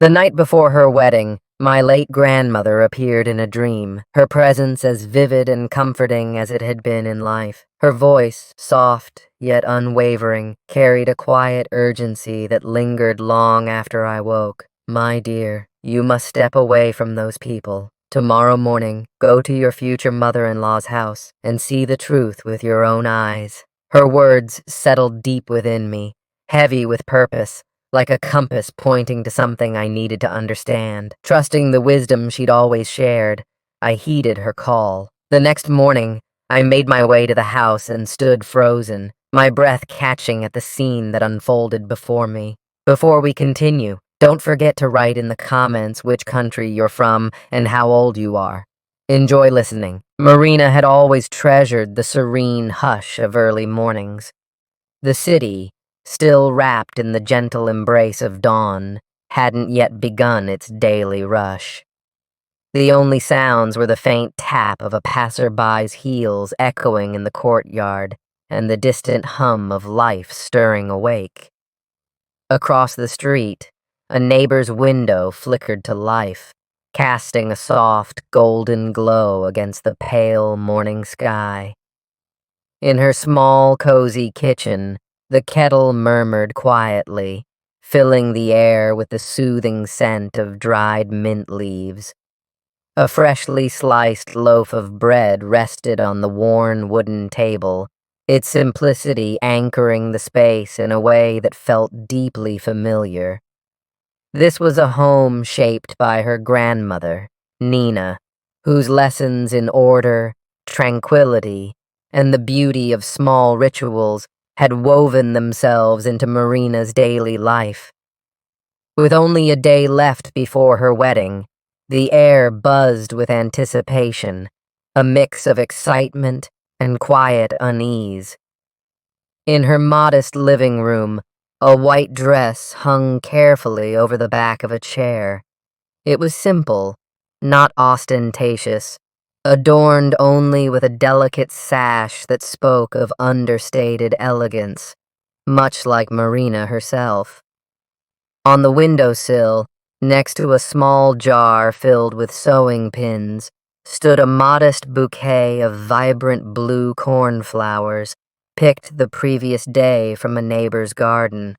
The night before her wedding, my late grandmother appeared in a dream, her presence as vivid and comforting as it had been in life. Her voice, soft yet unwavering, carried a quiet urgency that lingered long after I woke. "My dear, you must step away from those people. Tomorrow morning, go to your future mother-in-law's house and see the truth with your own eyes." Her words settled deep within me, heavy with purpose, like a compass pointing to something I needed to understand. Trusting the wisdom she'd always shared, I heeded her call. The next morning, I made my way to the house and stood frozen, my breath catching at the scene that unfolded before me. Before we continue, don't forget to write in the comments which country you're from and how old you are. Enjoy listening. Marina had always treasured the serene hush of early mornings. The city, still wrapped in the gentle embrace of dawn, hadn't yet begun its daily rush. The only sounds were the faint tap of a passerby's heels echoing in the courtyard and the distant hum of life stirring awake. Across the street, a neighbor's window flickered to life, casting a soft, golden glow against the pale morning sky. In her small, cozy kitchen, the kettle murmured quietly, filling the air with the soothing scent of dried mint leaves. A freshly sliced loaf of bread rested on the worn wooden table, its simplicity anchoring the space in a way that felt deeply familiar. This was a home shaped by her grandmother, Nina, whose lessons in order, tranquility, and the beauty of small rituals had woven themselves into Marina's daily life. With only a day left before her wedding, the air buzzed with anticipation, a mix of excitement and quiet unease. In her modest living room, a white dress hung carefully over the back of a chair. It was simple, not ostentatious, adorned only with a delicate sash that spoke of understated elegance, much like Marina herself. On the windowsill, next to a small jar filled with sewing pins, stood a modest bouquet of vibrant blue cornflowers, picked the previous day from a neighbor's garden.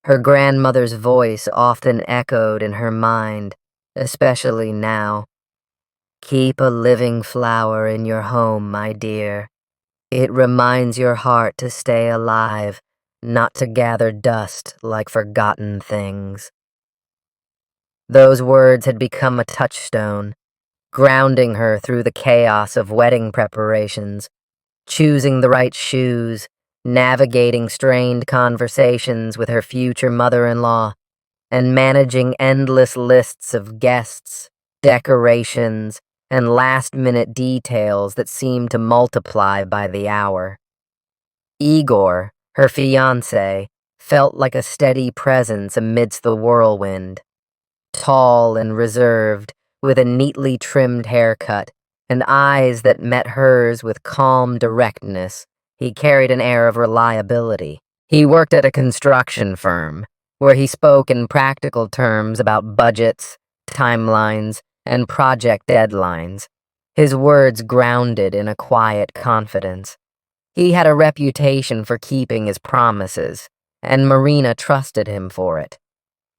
Her grandmother's voice often echoed in her mind, especially now. "Keep a living flower in your home, my dear. It reminds your heart to stay alive, not to gather dust like forgotten things." Those words had become a touchstone, grounding her through the chaos of wedding preparations, choosing the right shoes, navigating strained conversations with her future mother-in-law, and managing endless lists of guests, decorations, and last-minute details that seemed to multiply by the hour. Igor, her fiancé, felt like a steady presence amidst the whirlwind. Tall and reserved, with a neatly trimmed haircut, and eyes that met hers with calm directness, he carried an air of reliability. He worked at a construction firm, where he spoke in practical terms about budgets, timelines, and project deadlines, his words grounded in a quiet confidence. He had a reputation for keeping his promises, and Marina trusted him for it.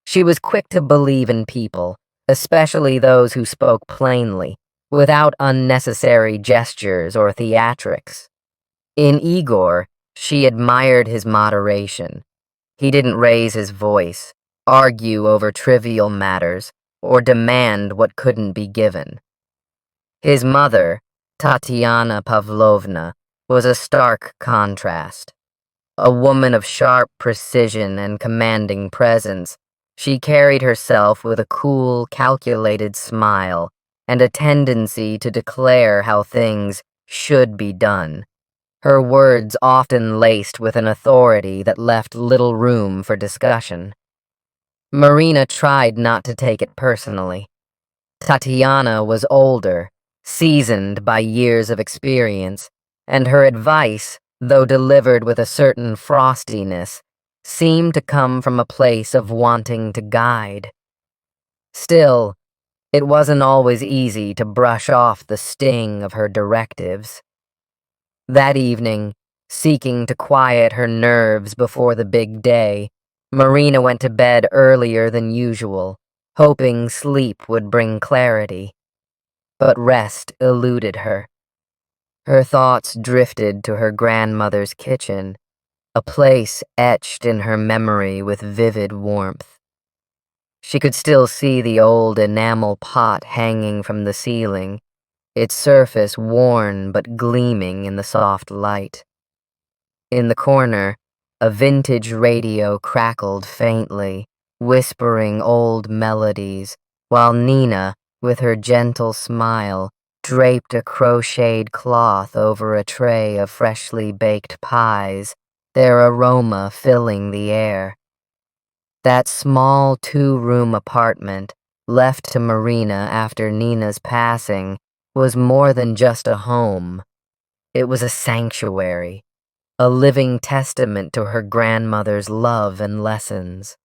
She was quick to believe in people, especially those who spoke plainly, without unnecessary gestures or theatrics. In Igor, she admired his moderation. He didn't raise his voice, argue over trivial matters, or demand what couldn't be given. His mother, Tatiana Pavlovna, was a stark contrast. A woman of sharp precision and commanding presence, she carried herself with a cool, calculated smile and a tendency to declare how things should be done. Her words often laced with an authority that left little room for discussion. Marina tried not to take it personally. Tatiana was older, seasoned by years of experience, and her advice, though delivered with a certain frostiness, seemed to come from a place of wanting to guide. Still, it wasn't always easy to brush off the sting of her directives. That evening, seeking to quiet her nerves before the big day, Marina went to bed earlier than usual, hoping sleep would bring clarity. But rest eluded her. Her thoughts drifted to her grandmother's kitchen, a place etched in her memory with vivid warmth. She could still see the old enamel pot hanging from the ceiling, its surface worn but gleaming in the soft light. In the corner, a vintage radio crackled faintly, whispering old melodies, while Nina, with her gentle smile, draped a crocheted cloth over a tray of freshly baked pies, their aroma filling the air. That small two-room apartment, left to Marina after Nina's passing, was more than just a home. It was a sanctuary, a living testament to her grandmother's love and lessons.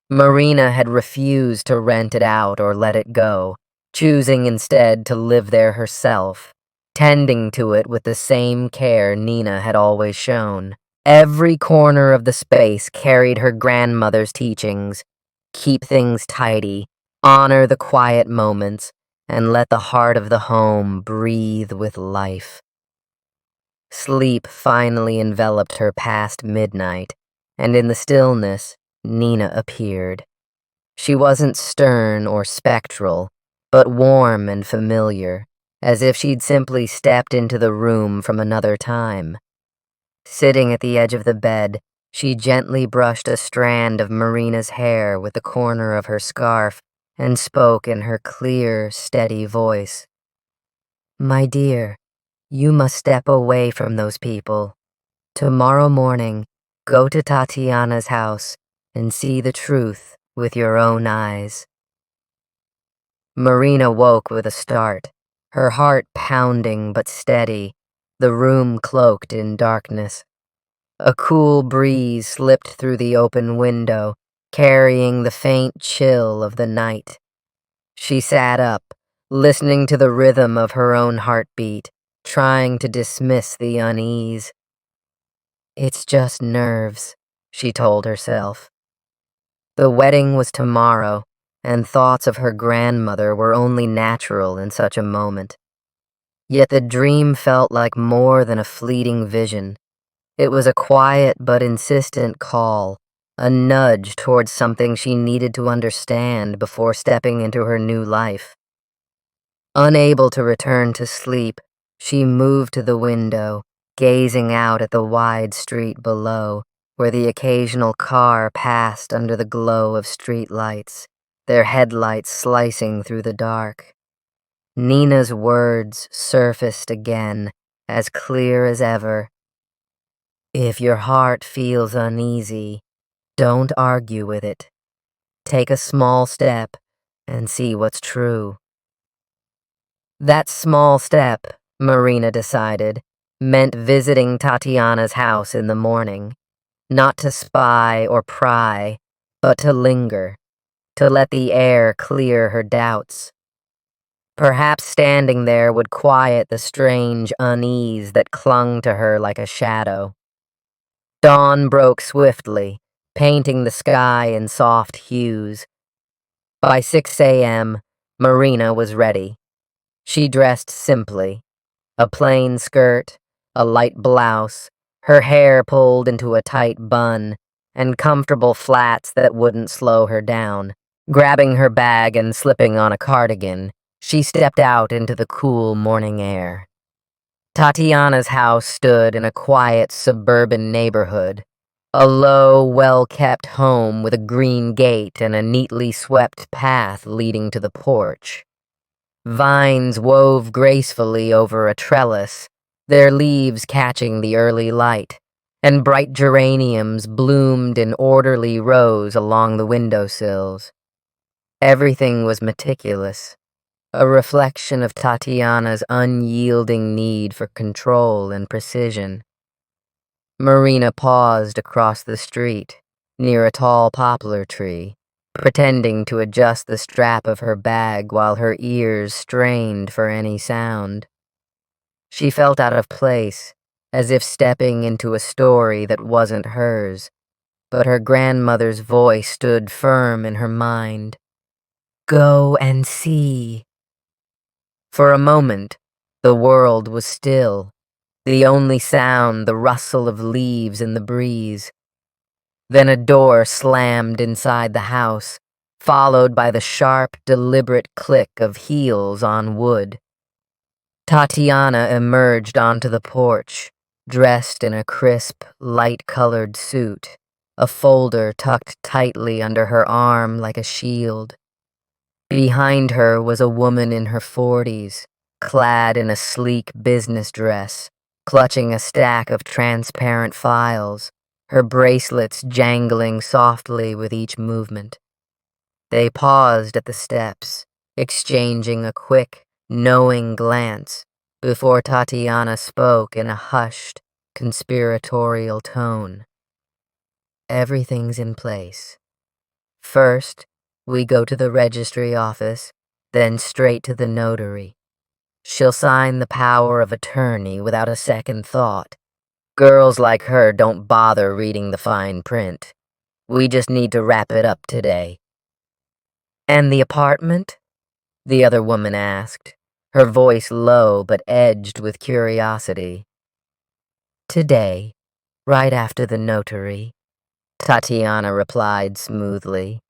Marina had refused to rent it out or let it go, choosing instead to live there herself, tending to it with the same care Nina had always shown. Every corner of the space carried her grandmother's teachings: keep things tidy, honor the quiet moments, and let the heart of the home breathe with life. Sleep finally enveloped her past midnight, and in the stillness, Nina appeared. She wasn't stern or spectral, but warm and familiar, as if she'd simply stepped into the room from another time. Sitting at the edge of the bed, she gently brushed a strand of Marina's hair with the corner of her scarf and spoke in her clear, steady voice. "My dear, you must step away from those people. Tomorrow morning, go to Tatiana's house and see the truth with your own eyes." Marina woke with a start, her heart pounding but steady, the room cloaked in darkness. A cool breeze slipped through the open window, carrying the faint chill of the night. She sat up, listening to the rhythm of her own heartbeat, trying to dismiss the unease. "It's just nerves," she told herself. The wedding was tomorrow, and thoughts of her grandmother were only natural in such a moment. Yet the dream felt like more than a fleeting vision. It was a quiet but insistent call, a nudge towards something she needed to understand before stepping into her new life. Unable to return to sleep, she moved to the window, gazing out at the wide street below, where the occasional car passed under the glow of street lights, their headlights slicing through the dark. Nina's words surfaced again, as clear as ever. "If your heart feels uneasy, don't argue with it. Take a small step and see what's true." That small step, Marina decided, meant visiting Tatiana's house in the morning, not to spy or pry, but to linger, to let the air clear her doubts. Perhaps standing there would quiet the strange unease that clung to her like a shadow. Dawn broke swiftly, painting the sky in soft hues. By 6 a.m., Marina was ready. She dressed simply, a plain skirt, a light blouse, her hair pulled into a tight bun, and comfortable flats that wouldn't slow her down. Grabbing her bag and slipping on a cardigan, she stepped out into the cool morning air. Tatiana's house stood in a quiet suburban neighborhood, a low, well-kept home with a green gate and a neatly swept path leading to the porch. Vines wove gracefully over a trellis, their leaves catching the early light, and bright geraniums bloomed in orderly rows along the windowsills. Everything was meticulous, a reflection of Tatiana's unyielding need for control and precision. Marina paused across the street, near a tall poplar tree, pretending to adjust the strap of her bag while her ears strained for any sound. She felt out of place, as if stepping into a story that wasn't hers, but her grandmother's voice stood firm in her mind. Go and see. For a moment, the world was still, the only sound the rustle of leaves in the breeze. Then a door slammed inside the house, followed by the sharp, deliberate click of heels on wood. Tatiana emerged onto the porch, dressed in a crisp, light-colored suit, a folder tucked tightly under her arm like a shield. Behind her was a woman in her 40s, clad in a sleek business dress, clutching a stack of transparent files, her bracelets jangling softly with each movement. They paused at the steps, exchanging a quick, knowing glance before Tatiana spoke in a hushed, conspiratorial tone. Everything's in place. First, we go to the registry office, then straight to the notary. She'll sign the power of attorney without a second thought. Girls like her don't bother reading the fine print. We just need to wrap it up today. And the apartment? The other woman asked, her voice low but edged with curiosity. Today, right after the notary, Tatiana replied smoothly.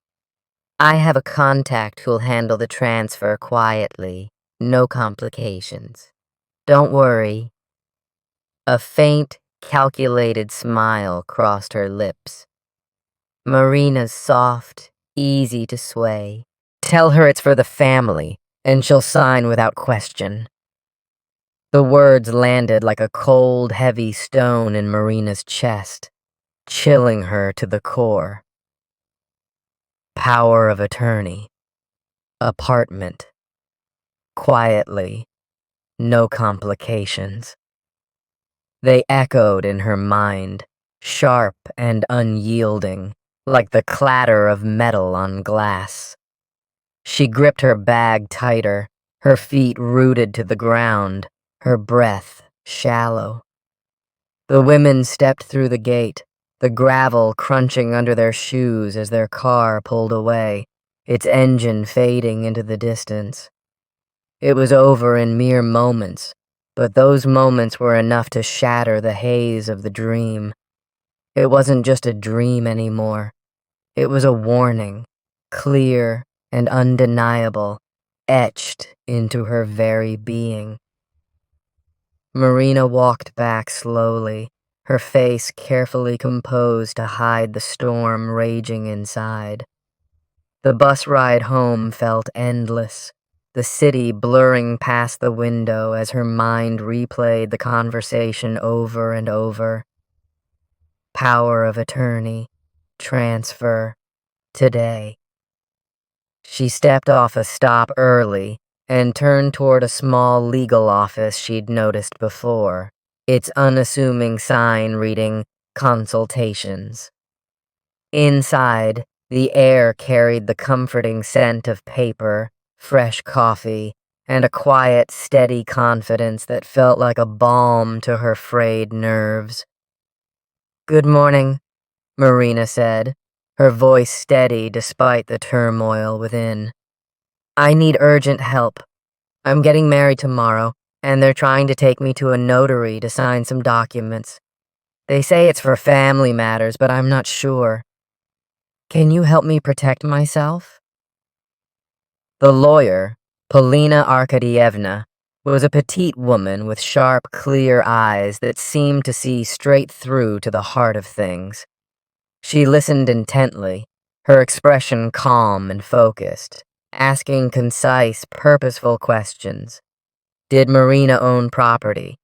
I have a contact who'll handle the transfer quietly, no complications. Don't worry. A faint, calculated smile crossed her lips. Marina's soft, easy to sway. Tell her it's for the family, and she'll sign without question. The words landed like a cold, heavy stone in Marina's chest, chilling her to the core. Power of attorney. Apartment. Quietly. No complications. They echoed in her mind, sharp and unyielding, like the clatter of metal on glass. She gripped her bag tighter, her feet rooted to the ground, her breath shallow. The women stepped through the gate, the gravel crunching under their shoes as their car pulled away, its engine fading into the distance. It was over in mere moments, but those moments were enough to shatter the haze of the dream. It wasn't just a dream anymore. It was a warning, clear and undeniable, etched into her very being. Marina walked back slowly, her face carefully composed to hide the storm raging inside. The bus ride home felt endless, the city blurring past the window as her mind replayed the conversation over and over. Power of attorney, transfer, today. She stepped off a stop early and turned toward a small legal office she'd noticed before, its unassuming sign reading Consultations. Inside, the air carried the comforting scent of paper, fresh coffee, and a quiet, steady confidence that felt like a balm to her frayed nerves. Good morning, Marina said, her voice steady despite the turmoil within. I need urgent help. I'm getting married tomorrow, and they're trying to take me to a notary to sign some documents. They say it's for family matters, but I'm not sure. Can you help me protect myself? The lawyer, Polina Arkadyevna, was a petite woman with sharp, clear eyes that seemed to see straight through to the heart of things. She listened intently, her expression calm and focused, asking concise, purposeful questions. Did Marina own property?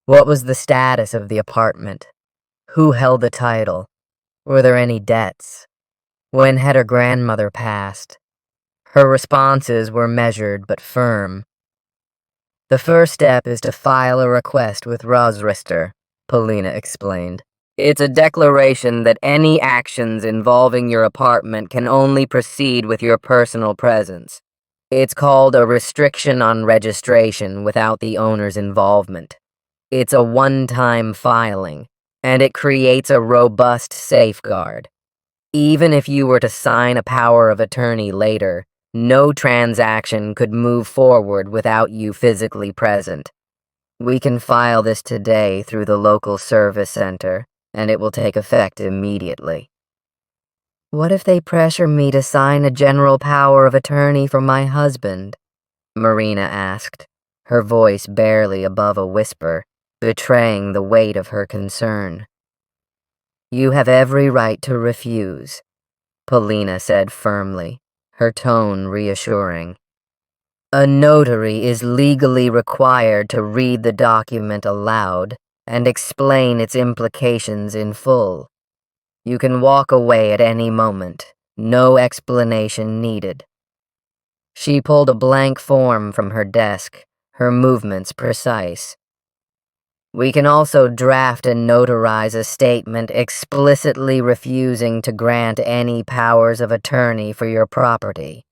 What was the status of the apartment? Who held the title? Were there any debts? When had her grandmother passed? Her responses were measured but firm. The first step is to file a request with Rosrister, Polina explained. It's a declaration that any actions involving your apartment can only proceed with your personal presence. It's called a restriction on registration without the owner's involvement. It's a one-time filing, and it creates a robust safeguard. Even if you were to sign a power of attorney later, no transaction could move forward without you physically present. We can file this today through the local service center, and it will take effect immediately. What if they pressure me to sign a general power of attorney for my husband? Marina asked, her voice barely above a whisper, betraying the weight of her concern. You have every right to refuse, Polina said firmly, her tone reassuring. A notary is legally required to read the document aloud and explain its implications in full. You can walk away at any moment, no explanation needed. She pulled a blank form from her desk, her movements precise. We can also draft and notarize a statement explicitly refusing to grant any powers of attorney for your property.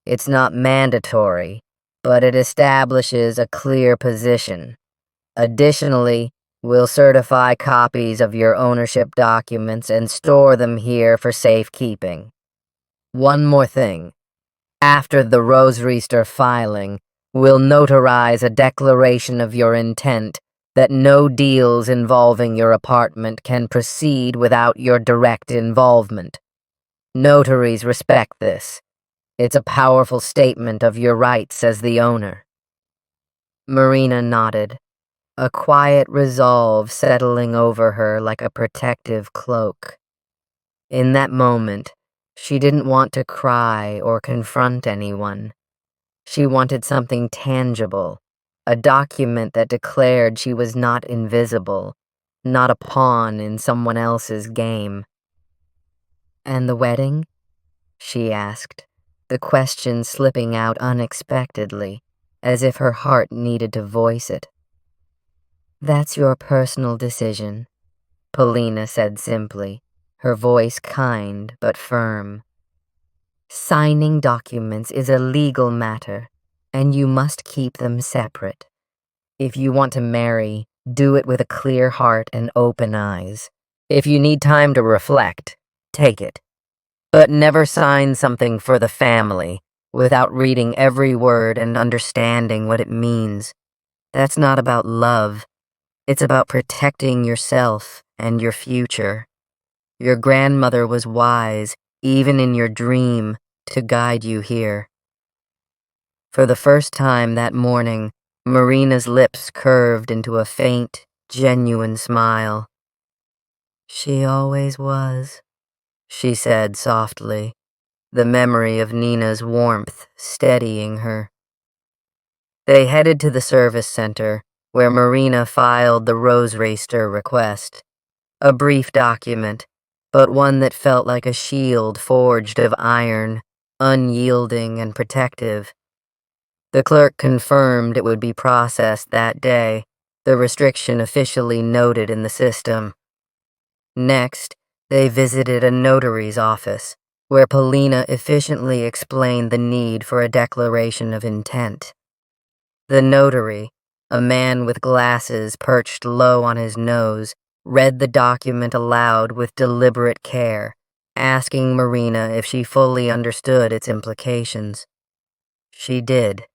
It's not mandatory, but it establishes a clear position. Additionally, we'll certify copies of your ownership documents and store them here for safekeeping. One more thing. After the Rosreister filing, we'll notarize a declaration of your intent that no deals involving your apartment can proceed without your direct involvement. Notaries respect this. It's a powerful statement of your rights as the owner. Marina nodded, a quiet resolve settling over her like a protective cloak. In that moment, she didn't want to cry or confront anyone. She wanted something tangible, a document that declared she was not invisible, not a pawn in someone else's game. And the wedding? She asked, the question slipping out unexpectedly, as if her heart needed to voice it. That's your personal decision, Polina said simply, her voice kind but firm. Signing documents is a legal matter, and you must keep them separate. If you want to marry, do it with a clear heart and open eyes. If you need time to reflect, take it. But never sign something for the family without reading every word and understanding what it means. That's not about love. It's about protecting yourself and your future. Your grandmother was wise, even in your dream, to guide you here. For the first time that morning, Marina's lips curved into a faint, genuine smile. She always was, she said softly, the memory of Nina's warmth steadying her. They headed to the service center, where Marina filed the Rosreister request. A brief document, but one that felt like a shield forged of iron, unyielding and protective. The clerk confirmed it would be processed that day, the restriction officially noted in the system. Next, they visited a notary's office, where Polina efficiently explained the need for a declaration of intent. The notary, a man with glasses perched low on his nose, read the document aloud with deliberate care, asking Marina if she fully understood its implications. She did,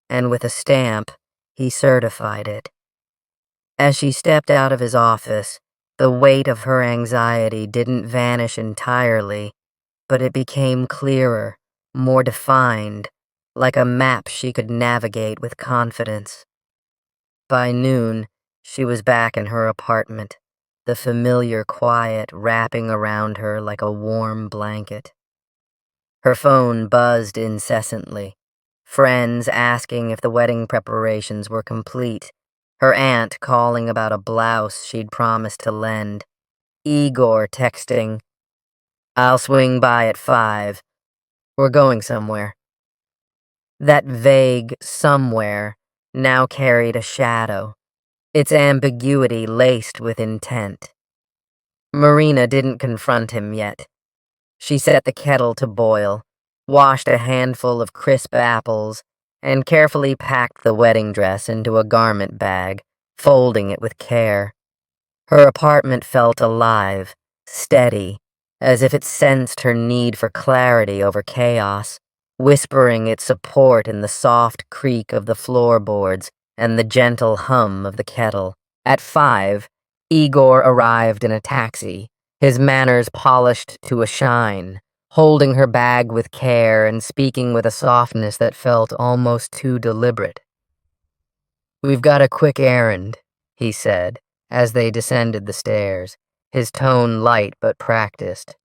and with a stamp, he certified it. As she stepped out of his office, the weight of her anxiety didn't vanish entirely, but it became clearer, more defined, like a map she could navigate with confidence. By noon, she was back in her apartment, the familiar quiet wrapping around her like a warm blanket. Her phone buzzed incessantly, friends asking if the wedding preparations were complete, her aunt calling about a blouse she'd promised to lend, Igor texting, "I'll swing by at 5. We're going somewhere." That vague somewhere now carried a shadow, its ambiguity laced with intent. Marina didn't confront him yet. She set the kettle to boil, washed a handful of crisp apples, and carefully packed the wedding dress into a garment bag, folding it with care. Her apartment felt alive, steady, as if it sensed her need for clarity over chaos, whispering its support in the soft creak of the floorboards and the gentle hum of the kettle. At 5, Igor arrived in a taxi, his manners polished to a shine, holding her bag with care and speaking with a softness that felt almost too deliberate. "We've got a quick errand," he said, as they descended the stairs, his tone light but practiced.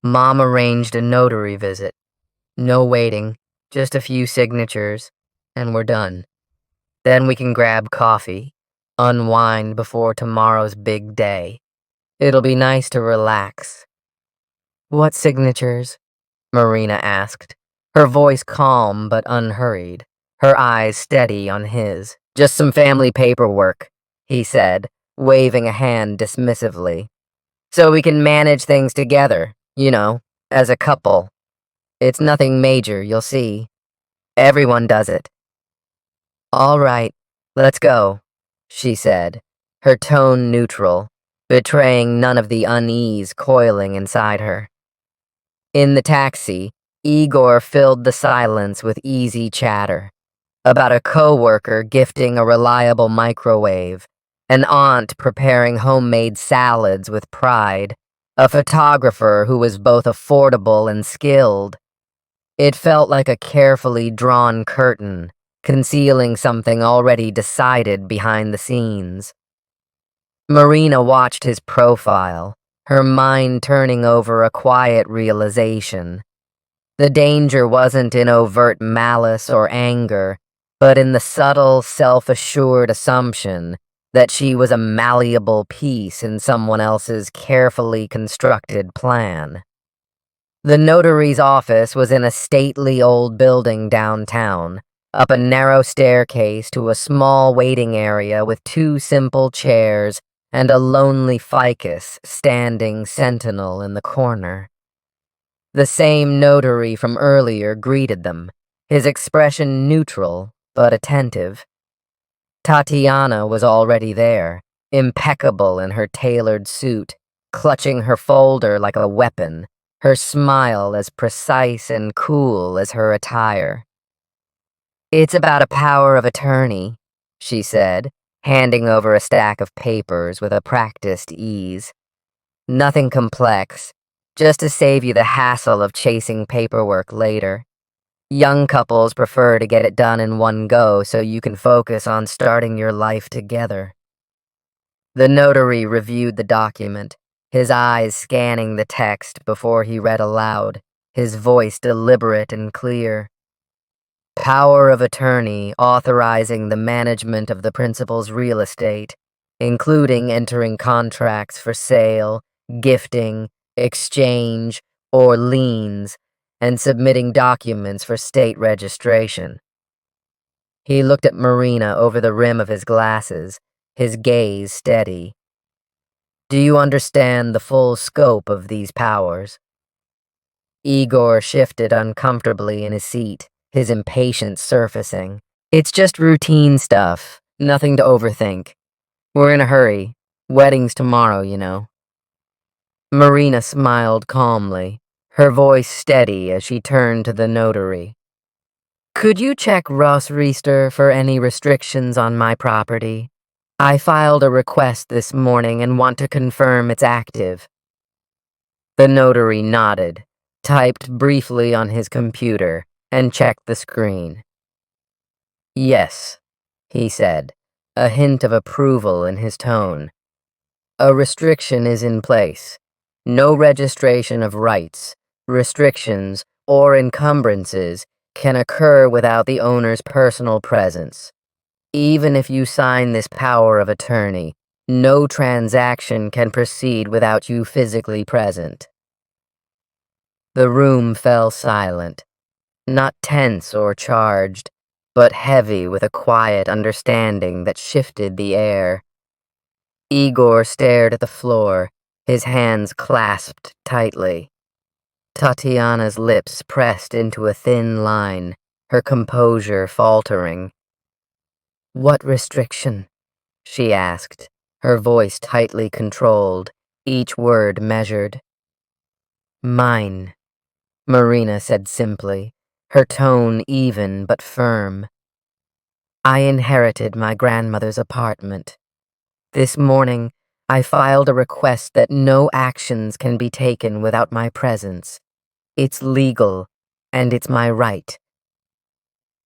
"Mom arranged a notary visit. No waiting, just a few signatures, and we're done. Then we can grab coffee, unwind before tomorrow's big day. It'll be nice to relax." "What signatures?" Marina asked, her voice calm but unhurried, her eyes steady on his. "Just some family paperwork," he said, waving a hand dismissively. "So we can manage things together, as a couple. It's nothing major, you'll see. Everyone does it." "All right, let's go," she said, her tone neutral, betraying none of the unease coiling inside her. In the taxi, Igor filled the silence with easy chatter about a coworker gifting a reliable microwave, an aunt preparing homemade salads with pride, a photographer who was both affordable and skilled. It felt like a carefully drawn curtain, concealing something already decided behind the scenes. Marina watched his profile, her mind turning over a quiet realization. The danger wasn't in overt malice or anger, but in the subtle, self-assured assumption that she was a malleable piece in someone else's carefully constructed plan. The notary's office was in a stately old building downtown, up a narrow staircase to a small waiting area with 2 simple chairs and a lonely ficus standing sentinel in the corner. The same notary from earlier greeted them, his expression neutral but attentive. Tatiana was already there, impeccable in her tailored suit, clutching her folder like a weapon, her smile as precise and cool as her attire. "It's about a power of attorney," she said, handing over a stack of papers with a practiced ease. "Nothing complex, just to save you the hassle of chasing paperwork later. Young couples prefer to get it done in one go so you can focus on starting your life together." The notary reviewed the document, his eyes scanning the text before he read aloud, his voice deliberate and clear. "Power of attorney authorizing the management of the principal's real estate, including entering contracts for sale, gifting, exchange, or liens, and submitting documents for state registration." He looked at Marina over the rim of his glasses, his gaze steady. "Do you understand the full scope of these powers?" Igor shifted uncomfortably in his seat, his impatience surfacing. "It's just routine stuff, nothing to overthink. We're in a hurry. Wedding's tomorrow, Marina smiled calmly, her voice steady as she turned to the notary. "Could you check Ross Reister for any restrictions on my property? I filed a request this morning and want to confirm it's active." The notary nodded, typed briefly on his computer, and checked the screen. "Yes," he said, a hint of approval in his tone. "A restriction is in place. No registration of rights, restrictions, or encumbrances can occur without the owner's personal presence. Even if you sign this power of attorney, no transaction can proceed without you physically present." The room fell silent, not tense or charged, but heavy with a quiet understanding that shifted the air. Igor stared at the floor, his hands clasped tightly. Tatiana's lips pressed into a thin line, her composure faltering. "What restriction?" she asked, her voice tightly controlled, each word measured. "Mine," Marina said simply, her tone even but firm. "I inherited my grandmother's apartment. This morning, I filed a request that no actions can be taken without my presence. It's legal, and it's my right."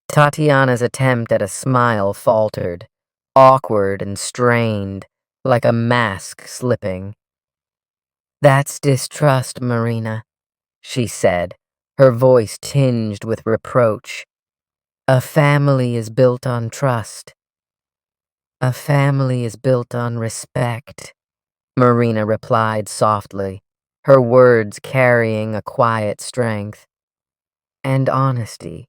Tatiana's attempt at a smile faltered, awkward and strained, like a mask slipping. "That's distrust, Marina," she said, her voice tinged with reproach. "A family is built on trust. A family is built on respect," Marina replied softly, her words carrying a quiet strength. "And honesty.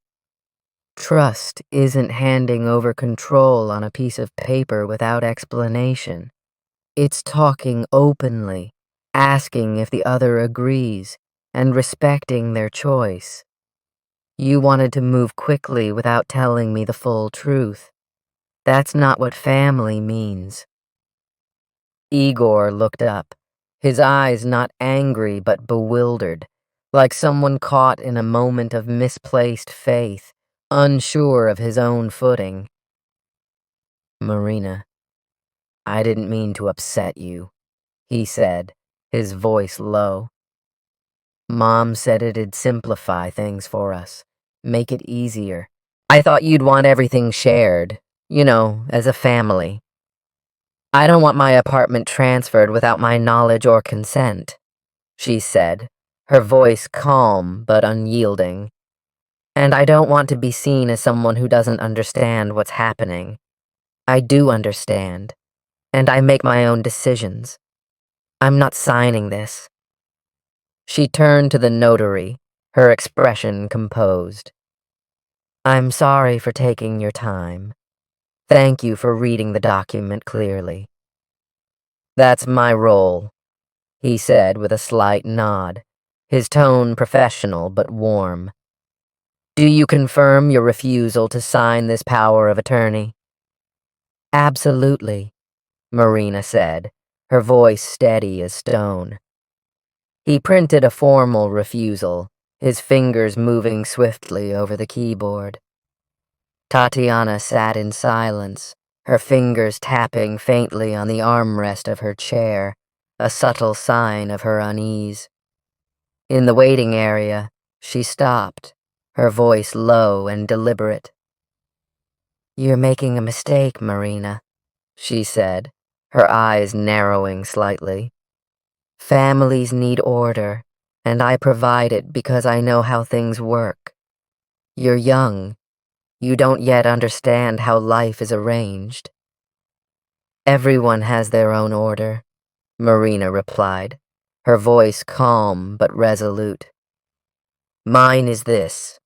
Trust isn't handing over control on a piece of paper without explanation. It's talking openly, asking if the other agrees, and respecting their choice. You wanted to move quickly without telling me the full truth. That's not what family means." Igor looked up, his eyes not angry but bewildered, like someone caught in a moment of misplaced faith, unsure of his own footing. "Marina, I didn't mean to upset you," he said, his voice low. "Mom said it'd simplify things for us, make it easier. I thought you'd want everything shared, as a family. I don't want my apartment transferred without my knowledge or consent," she said, her voice calm but unyielding. "And I don't want to be seen as someone who doesn't understand what's happening. I do understand, and I make my own decisions. I'm not signing this." She turned to the notary, her expression composed. "I'm sorry for taking your time. Thank you for reading the document clearly." "That's my role," he said with a slight nod, his tone professional but warm. "Do you confirm your refusal to sign this power of attorney?" "Absolutely," Marina said, her voice steady as stone. He printed a formal refusal, his fingers moving swiftly over the keyboard. Tatiana sat in silence, her fingers tapping faintly on the armrest of her chair, a subtle sign of her unease. In the waiting area, she stopped, her voice low and deliberate. "You're making a mistake, Marina," she said, her eyes narrowing slightly. "Families need order, and I provide it because I know how things work. You're young. You don't yet understand how life is arranged." "Everyone has their own order," Marina replied, her voice calm but resolute. "Mine is this.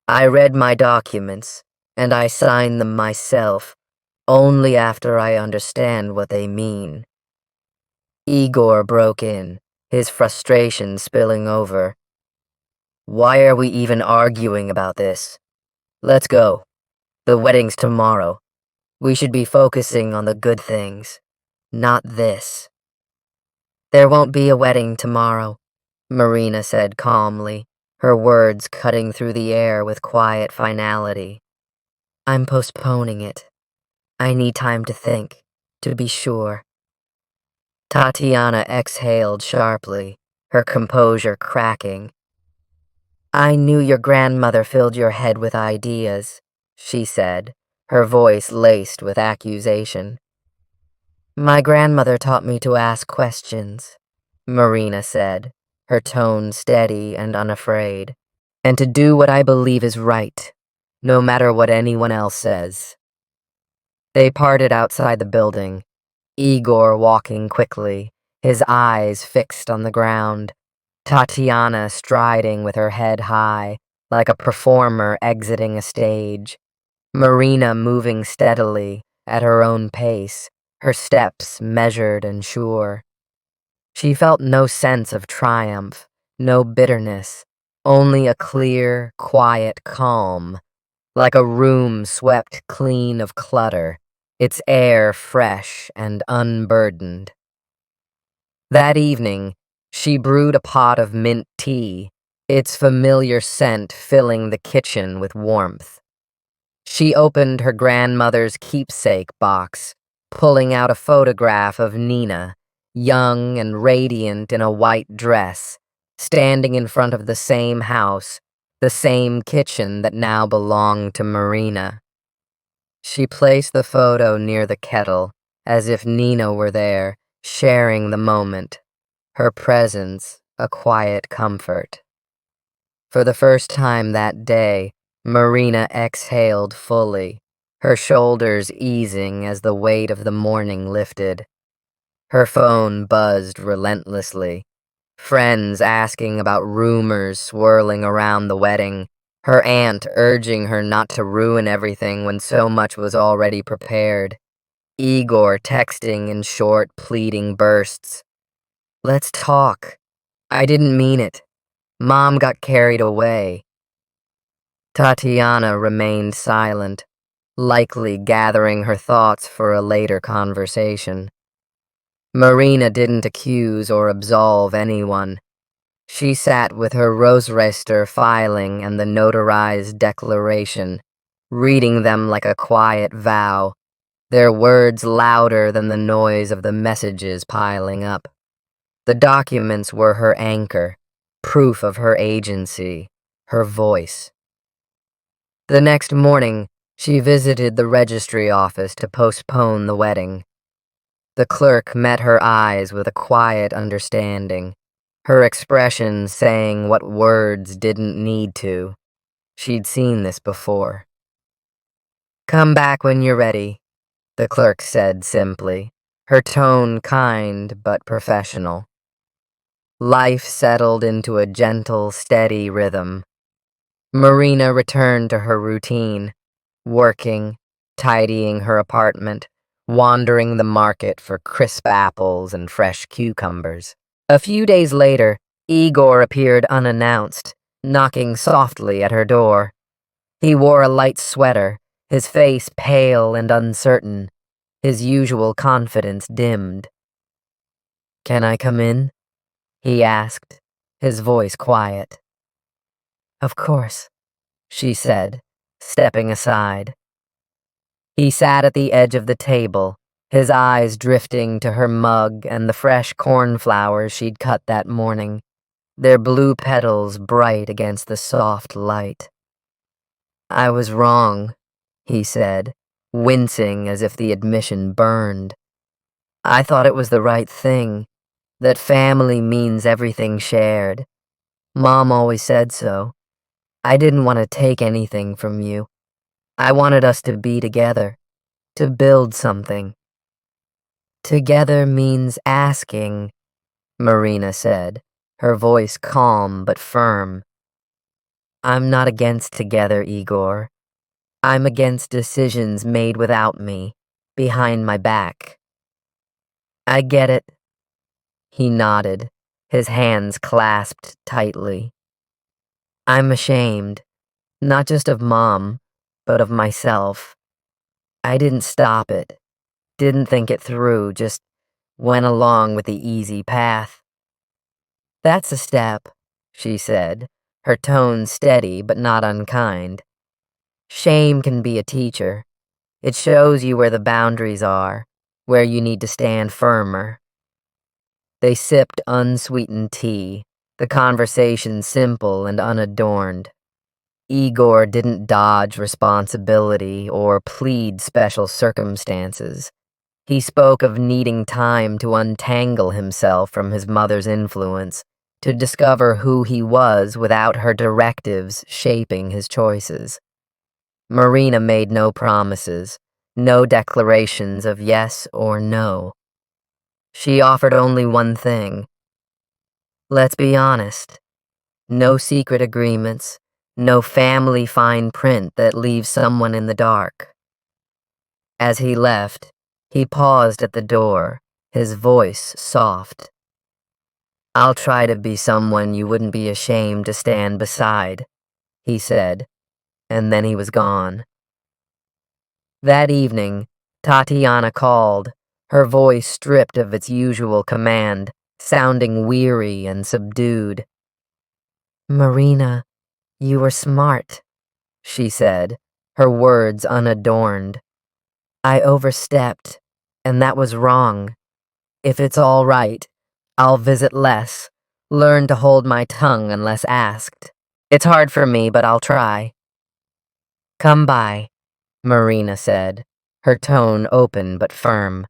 I read my documents, and I sign them myself, only after I understand what they mean." Igor broke in, his frustration spilling over. "Why are we even arguing about this? Let's go. The wedding's tomorrow. We should be focusing on the good things, not this." "There won't be a wedding tomorrow," Marina said calmly, her words cutting through the air with quiet finality. "I'm postponing it. I need time to think, to be sure." Tatiana exhaled sharply, her composure cracking. "I knew your grandmother filled your head with ideas," she said, her voice laced with accusation. "My grandmother taught me to ask questions," Marina said, her tone steady and unafraid, "and to do what I believe is right, no matter what anyone else says." They parted outside the building, Igor walking quickly, his eyes fixed on the ground, Tatiana striding with her head high, like a performer exiting a stage, Marina moving steadily, at her own pace, her steps measured and sure. She felt no sense of triumph, no bitterness, only a clear, quiet calm, like a room swept clean of clutter, its air fresh and unburdened. That evening, she brewed a pot of mint tea, its familiar scent filling the kitchen with warmth. She opened her grandmother's keepsake box, pulling out a photograph of Nina, young and radiant in a white dress, standing in front of the same house, the same kitchen that now belonged to Marina. She placed the photo near the kettle, as if Nina were there, sharing the moment, her presence a quiet comfort. For the first time that day, Marina exhaled fully, her shoulders easing as the weight of the morning lifted. Her phone buzzed relentlessly, friends asking about rumors swirling around the wedding, her aunt urging her not to ruin everything when so much was already prepared, Igor texting in short, pleading bursts. "Let's talk. I didn't mean it. Mom got carried away." Tatiana remained silent, likely gathering her thoughts for a later conversation. Marina didn't accuse or absolve anyone. She sat with her Rosregister filing and the notarized declaration, reading them like a quiet vow, their words louder than the noise of the messages piling up. The documents were her anchor, proof of her agency, her voice. The next morning, she visited the registry office to postpone the wedding. The clerk met her eyes with a quiet understanding, her expression saying what words didn't need to. She'd seen this before. "Come back when you're ready," the clerk said simply, her tone kind but professional. Life settled into a gentle, steady rhythm. Marina returned to her routine, working, tidying her apartment, wandering the market for crisp apples and fresh cucumbers. A few days later, Igor appeared unannounced, knocking softly at her door. He wore a light sweater, his face pale and uncertain, his usual confidence dimmed. "Can I come in?" he asked, his voice quiet. "Of course," she said, stepping aside. He sat at the edge of the table, his eyes drifting to her mug and the fresh cornflowers she'd cut that morning, their blue petals bright against the soft light. "I was wrong," he said, wincing as if the admission burned. "I thought it was the right thing, that family means everything shared. Mom always said so. I didn't want to take anything from you. I wanted us to be together, to build something." "Together means asking," Marina said, her voice calm but firm. "I'm not against together, Igor. I'm against decisions made without me, behind my back." "I get it." He nodded, his hands clasped tightly. "I'm ashamed, not just of Mom, but of myself. I didn't stop it, didn't think it through, just went along with the easy path." "That's a step," she said, her tone steady but not unkind. "Shame can be a teacher. It shows you where the boundaries are, where you need to stand firmer." They sipped unsweetened tea, the conversation simple and unadorned. Igor didn't dodge responsibility or plead special circumstances. He spoke of needing time to untangle himself from his mother's influence, to discover who he was without her directives shaping his choices. Marina made no promises, no declarations of yes or no. She offered only one thing. Let's be honest. No secret agreements, no family fine print that leaves someone in the dark. As he left, he paused at the door, his voice soft. I'll try to be someone you wouldn't be ashamed to stand beside, he said, and then he was gone. That evening, Tatiana called, her voice stripped of its usual command, sounding weary and subdued. "Marina, you were smart," she said, her words unadorned. "I overstepped, and that was wrong. If it's all right, I'll visit less, learn to hold my tongue unless asked. It's hard for me, but I'll try." "Come by," Marina said, her tone open but firm.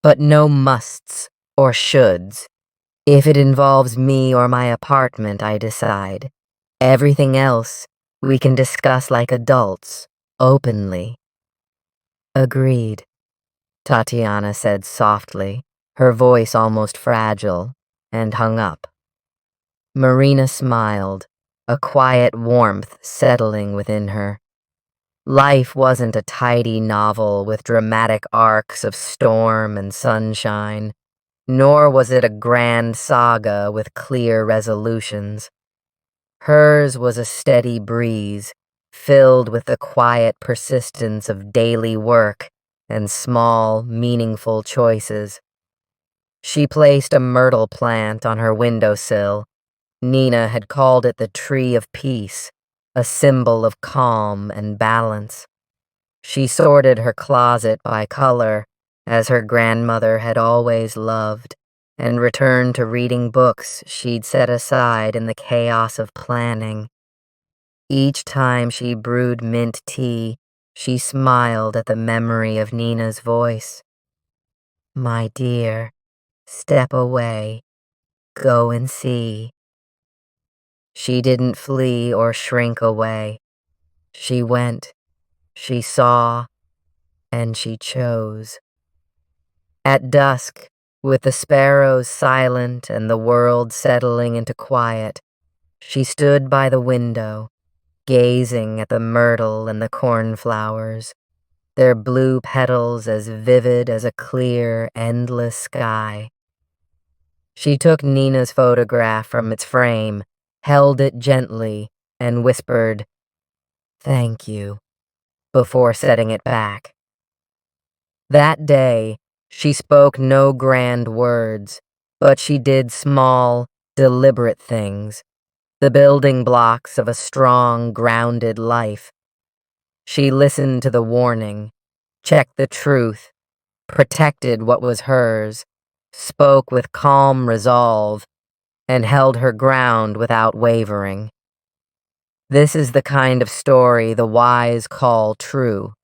"But no musts or shoulds. If it involves me or my apartment, I decide. Everything else we can discuss like adults, openly." "Agreed," Tatiana said softly, her voice almost fragile, and hung up. Marina smiled, a quiet warmth settling within her. Life wasn't a tidy novel with dramatic arcs of storm and sunshine, nor was it a grand saga with clear resolutions. Hers was a steady breeze, filled with the quiet persistence of daily work and small, meaningful choices. She placed a myrtle plant on her windowsill. Nina had called it the Tree of Peace, a symbol of calm and balance. She sorted her closet by color, as her grandmother had always loved, and returned to reading books she'd set aside in the chaos of planning. Each time she brewed mint tea, she smiled at the memory of Nina's voice. "My dear, step away, go and see." She didn't flee or shrink away. She went, she saw, and she chose. At dusk, with the sparrows silent and the world settling into quiet, she stood by the window, gazing at the myrtle and the cornflowers, their blue petals as vivid as a clear, endless sky. She took Nina's photograph from its frame, held it gently, and whispered, "Thank you," before setting it back. That day, she spoke no grand words, but she did small, deliberate things, the building blocks of a strong, grounded life. She listened to the warning, checked the truth, protected what was hers, spoke with calm resolve, and held her ground without wavering. This is the kind of story the wise call true,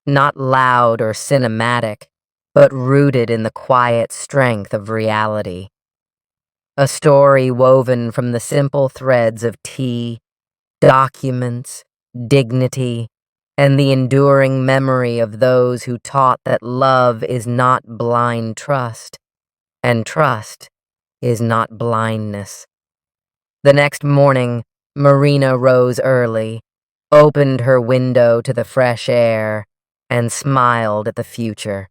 not loud or cinematic, but rooted in the quiet strength of reality. A story woven from the simple threads of tea, documents, dignity, and the enduring memory of those who taught that love is not blind trust, and trust is not blindness. The next morning, Marina rose early, opened her window to the fresh air, and smiled at the future.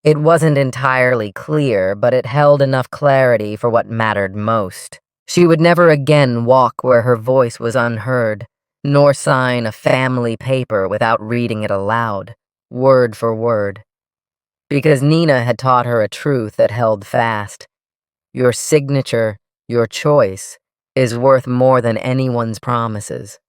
It wasn't entirely clear, but it held enough clarity for what mattered most. She would never again walk where her voice was unheard, nor sign a family paper without reading it aloud, word for word. Because Nina had taught her a truth that held fast. Your signature, your choice, is worth more than anyone's promises.